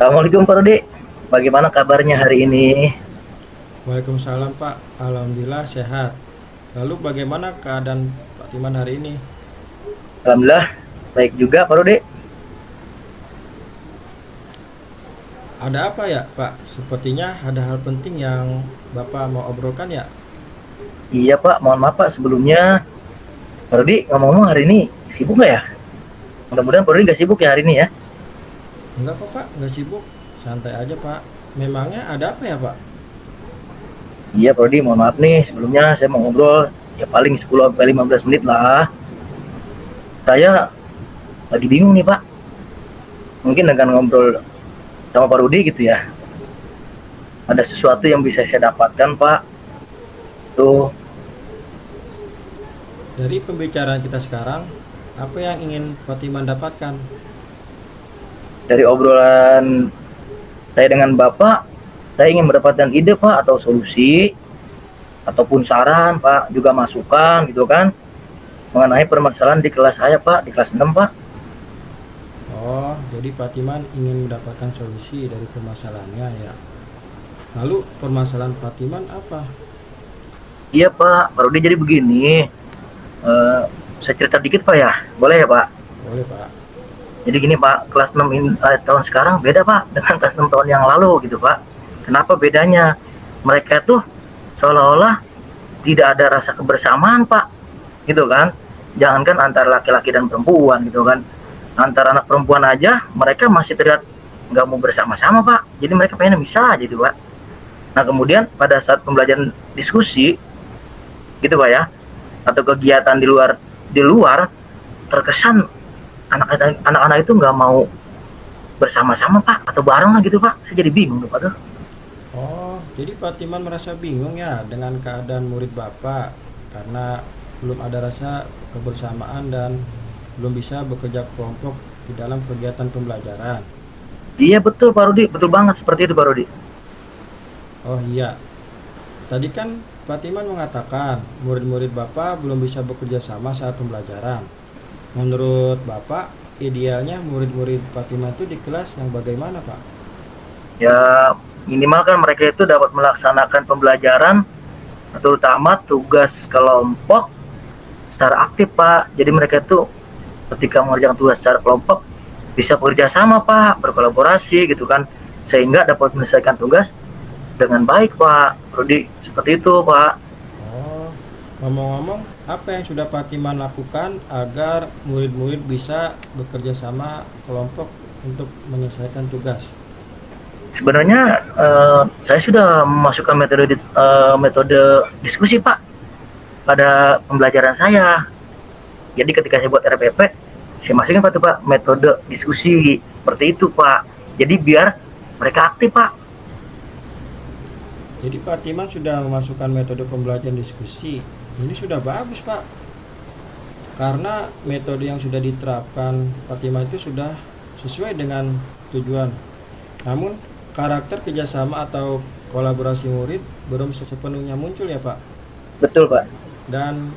Assalamualaikum Pak Rudi. Bagaimana kabarnya hari ini? Waalaikumsalam Pak, Alhamdulillah sehat. Lalu bagaimana keadaan Pak Timan hari ini? Alhamdulillah baik juga Pak Rudi. Ada apa ya Pak? Sepertinya ada hal penting yang Bapak mau obrolkan ya? Iya Pak, mohon maaf Pak sebelumnya. Pak Rudi ngomong-ngomong hari ini sibuk nggak ya? Mudah-mudahan Pak Rudi nggak sibuk ya hari ini ya. Enggak kok Pak, nggak sibuk. Santai aja Pak. Memangnya ada apa ya Pak? Iya Pak Rudi, mohon maaf nih sebelumnya saya mau ngobrol ya paling 10 sampai 15 menit lah. Saya lagi bingung nih Pak. Mungkin dengan ngobrol sama Pak Rudi gitu ya. Ada sesuatu yang bisa saya dapatkan Pak. Tuh Dari pembicaraan kita sekarang, apa yang ingin Pak Timan dapatkan? dari obrolan saya dengan Bapak, saya ingin mendapatkan ide Pak atau solusi ataupun saran Pak, juga masukan gitu kan mengenai permasalahan di kelas saya Pak, di kelas 6 Pak. Oh, jadi Pak Timan ingin mendapatkan solusi dari permasalahannya ya. Lalu permasalahan Pak Timan apa? Iya Pak, Pak Rudi jadi begini, saya cerita dikit Pak ya, boleh ya Pak? Boleh Pak. Jadi gini Pak, kelas 6 tahun sekarang beda Pak dengan kelas 6 tahun yang lalu gitu Pak. Kenapa bedanya? Mereka tuh seolah-olah tidak ada rasa kebersamaan Pak, gitu kan. Jangankan antara laki-laki dan perempuan gitu kan, antara anak perempuan aja mereka masih terlihat nggak mau bersama-sama Pak. Jadi mereka pengen misah aja gitu Pak. Nah kemudian pada saat pembelajaran diskusi gitu Pak ya, atau kegiatan di luar terkesan anak-anak itu nggak mau bersama-sama Pak atau bareng lah gitu Pak. Saya jadi bingung Pak tuh. Oh, jadi Pak Timan merasa bingung ya dengan keadaan murid Bapak karena belum ada rasa kebersamaan dan belum bisa bekerja kelompok di dalam kegiatan pembelajaran. Iya betul Pak Rudi, betul banget seperti itu Pak Rudi. Oh iya, tadi kan Pak Timan mengatakan murid-murid Bapak belum bisa bekerja sama saat pembelajaran. Menurut Bapak, idealnya murid-murid Pak Timan itu di kelas yang bagaimana Pak? Ya minimal kan mereka itu dapat melaksanakan pembelajaran terutama tugas kelompok secara aktif Pak. Jadi mereka itu ketika mengerjakan tugas secara kelompok bisa bekerja sama Pak, berkolaborasi gitu kan, sehingga dapat menyelesaikan tugas dengan baik Pak Rudi. Seperti itu Pak. Oh, ngomong-ngomong, apa yang sudah Pak Timan lakukan agar murid-murid bisa bekerja sama kelompok untuk menyelesaikan tugas? Sebenarnya saya sudah memasukkan metode diskusi Pak pada pembelajaran saya. Jadi ketika saya buat RPP, saya masukin Pak metode diskusi seperti itu Pak. Jadi biar mereka aktif Pak. Jadi Pak Timan sudah memasukkan metode pembelajaran diskusi. Ini sudah bagus Pak, karena metode yang sudah diterapkan Pak Timan itu sudah sesuai dengan tujuan. Namun, karakter kerjasama atau kolaborasi murid belum sepenuhnya muncul ya Pak. Betul Pak. Dan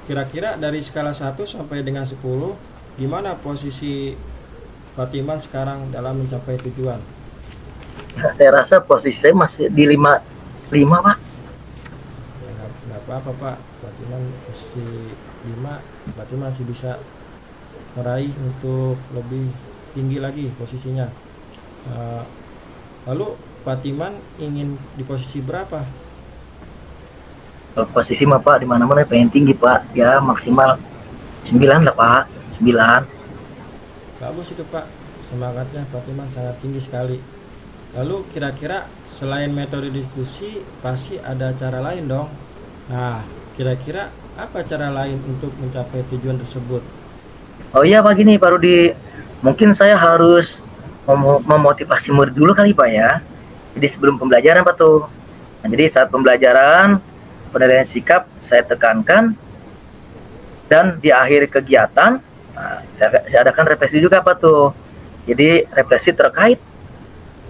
kira-kira dari skala 1 sampai dengan 10, gimana posisi Fatiman sekarang dalam mencapai tujuan? Nah, saya rasa posisi saya masih di 5 Pak. Ya, nggak apa-apa Pak, Fatiman posisi 5, Fatiman masih bisa meraih untuk lebih tinggi lagi posisinya. Eh, Lalu Fatiman ingin di posisi berapa? Posisi mah Pak di mana-mana pengen tinggi Pak. Ya maksimal 9 lah Pak. 9. Bagus itu Pak, semangatnya Fatiman sangat tinggi sekali. Lalu kira-kira selain metode diskusi pasti ada cara lain dong. Nah, kira-kira apa cara lain untuk mencapai tujuan tersebut? Oh iya Pak gini Pak Rudi. Mungkin saya harus memotivasi murid dulu kali Pak ya. Jadi sebelum pembelajaran Pak tuh. Nah, jadi saat pembelajaran penilaian sikap saya tekankan dan di akhir kegiatan saya adakan refleksi juga Pak tuh. Jadi refleksi terkait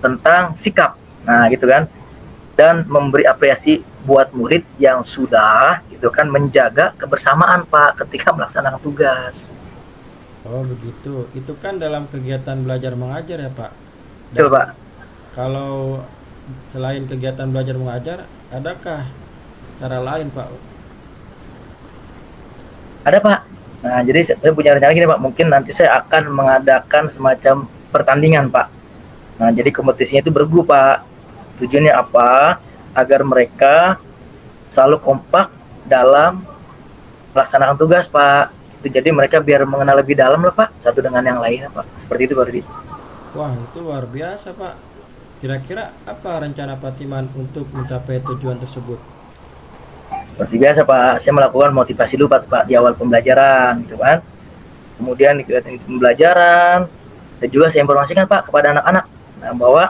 tentang sikap. Nah, gitu kan. Dan memberi apresiasi buat murid yang sudah gitu kan menjaga kebersamaan Pak ketika melaksanakan tugas. Oh begitu, itu kan dalam kegiatan belajar mengajar ya Pak. Betul Dan Pak. Kalau selain kegiatan belajar mengajar, adakah cara lain Pak? Ada Pak. Nah, jadi saya punya rencana gini Pak, mungkin nanti saya akan mengadakan semacam pertandingan Pak. Nah, jadi kompetisinya itu bergu Pak. Tujuannya apa? Agar mereka selalu kompak dalam melaksanakan tugas Pak. Itu jadi mereka biar mengenal lebih dalam lah Pak, satu dengan yang lain Pak. Seperti itu Pak Rudi. Wah, itu luar biasa Pak. Kira-kira apa rencana Patiman untuk mencapai tujuan tersebut? Seperti biasa Pak, saya melakukan motivasi dulu Pak di awal pembelajaran gitu kan. Kemudian di kegiatan pembelajaran, dan juga saya informasikan Pak kepada anak-anak nah, bahwa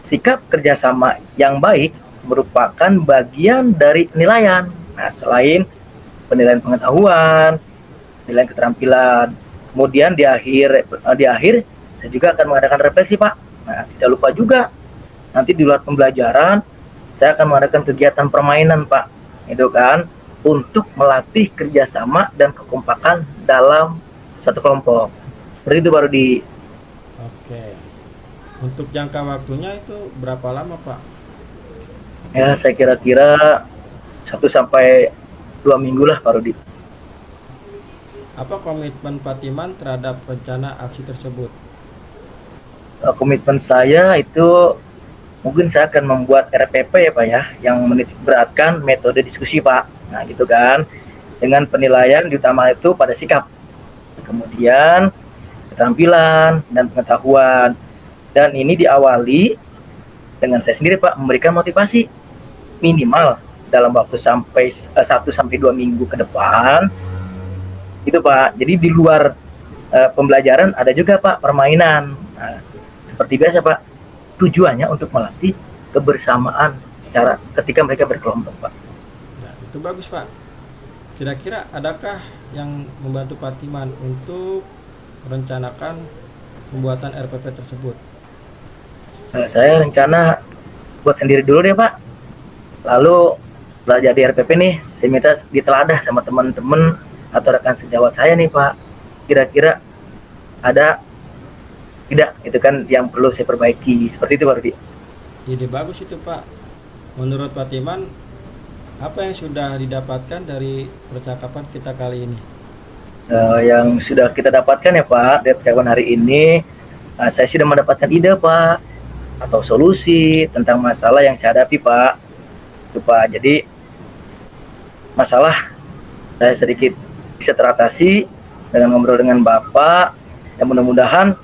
sikap kerjasama yang baik merupakan bagian dari penilaian. Nah, selain penilaian pengetahuan, penilaian keterampilan, kemudian di akhir saya juga akan mengadakan refleksi Pak. Nah, tidak lupa juga nanti di luar pembelajaran saya akan mengadakan kegiatan permainan Pak, itu kan untuk melatih kerjasama dan kekompakan dalam satu kelompok. Seperti itu baru di Oke. Untuk jangka waktunya itu berapa lama Pak? ya saya kira-kira 1 sampai 2 minggu lah Pak Rudi. Apa komitmen Patiman terhadap rencana aksi tersebut? Komitmen saya itu mungkin saya akan membuat RPP ya Pak ya, yang menitik beratkan metode diskusi Pak. Nah gitu kan, dengan penilaian diutama itu pada sikap, kemudian keterampilan dan pengetahuan. Dan ini diawali dengan saya sendiri Pak memberikan motivasi minimal dalam waktu 1 sampai 2 minggu ke depan itu Pak. Jadi di luar pembelajaran ada juga Pak permainan. Nah, seperti biasa Pak, tujuannya untuk melatih kebersamaan secara ketika mereka berkelompok Pak. Ya, itu bagus Pak. Kira-kira adakah yang membantu Patiman untuk merencanakan pembuatan RPP tersebut? Saya rencana buat sendiri dulu deh Pak. Lalu setelah jadi RPP nih, saya minta diteladah sama teman-teman atau rekan sejawat saya nih Pak. Kira-kira ada tidak itu kan yang perlu saya perbaiki. Seperti itu Pak Rudi. Ide bagus itu Pak. Menurut Patiman, apa yang sudah didapatkan dari percakapan kita kali ini? Yang sudah kita dapatkan ya Pak dari percakapan hari ini, saya sudah mendapatkan ide Pak atau solusi tentang masalah yang saya hadapi Pak. Itu Pak. Jadi masalah saya sedikit bisa teratasi dengan ngobrol dengan Bapak, dan mudah-mudahan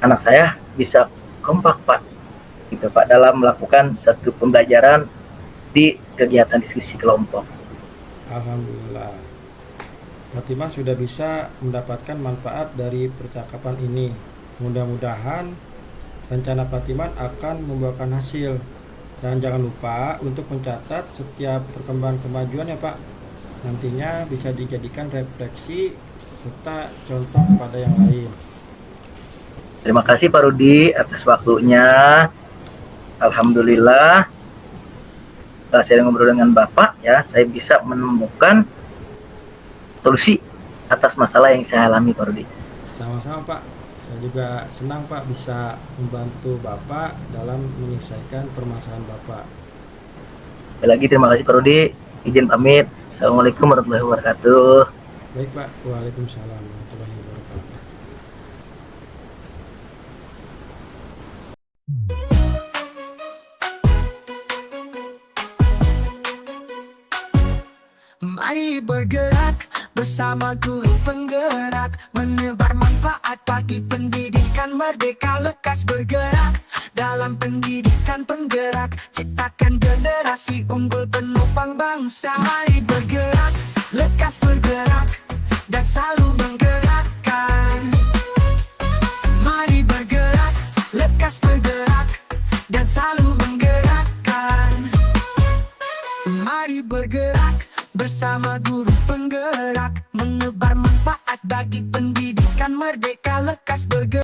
anak saya bisa kompak Pak, gitu Pak, dalam melakukan satu pembelajaran di kegiatan diskusi kelompok. Alhamdulillah. Patiman sudah bisa mendapatkan manfaat dari percakapan ini. Mudah-mudahan rencana Patiman akan membuahkan hasil. Dan jangan lupa untuk mencatat setiap perkembangan kemajuan ya Pak. Nantinya bisa dijadikan refleksi serta contoh kepada yang lain. Terima kasih Pak Rudi atas waktunya. Alhamdulillah setelah saya ngobrol dengan Bapak ya, saya bisa menemukan solusi atas masalah yang saya alami Pak Rudi. Sama-sama Pak. Saya juga senang Pak bisa membantu Bapak dalam menyelesaikan permasalahan Bapak. Sekali lagi terima kasih Pak Rudi. Izin pamit. Assalamualaikum warahmatullahi wabarakatuh. Baik Pak. Waalaikumsalam warahmatullahi wabarakatuh. Mari bergerak bersama guru penggerak, menebar manfaat bagi pendidikan merdeka. Lekas bergerak dalam pendidikan penggerak, ciptakan generasi unggul penopang bangsa. Mari bergerak, lekas bergerak, dan selalu menggerakkan. Mari bergerak, lekas bergerak, dan selalu menggerakkan. Mari bergerak bersama guru penggerak, menebar manfaat bagi pendidikan merdeka. Lekas bergerak.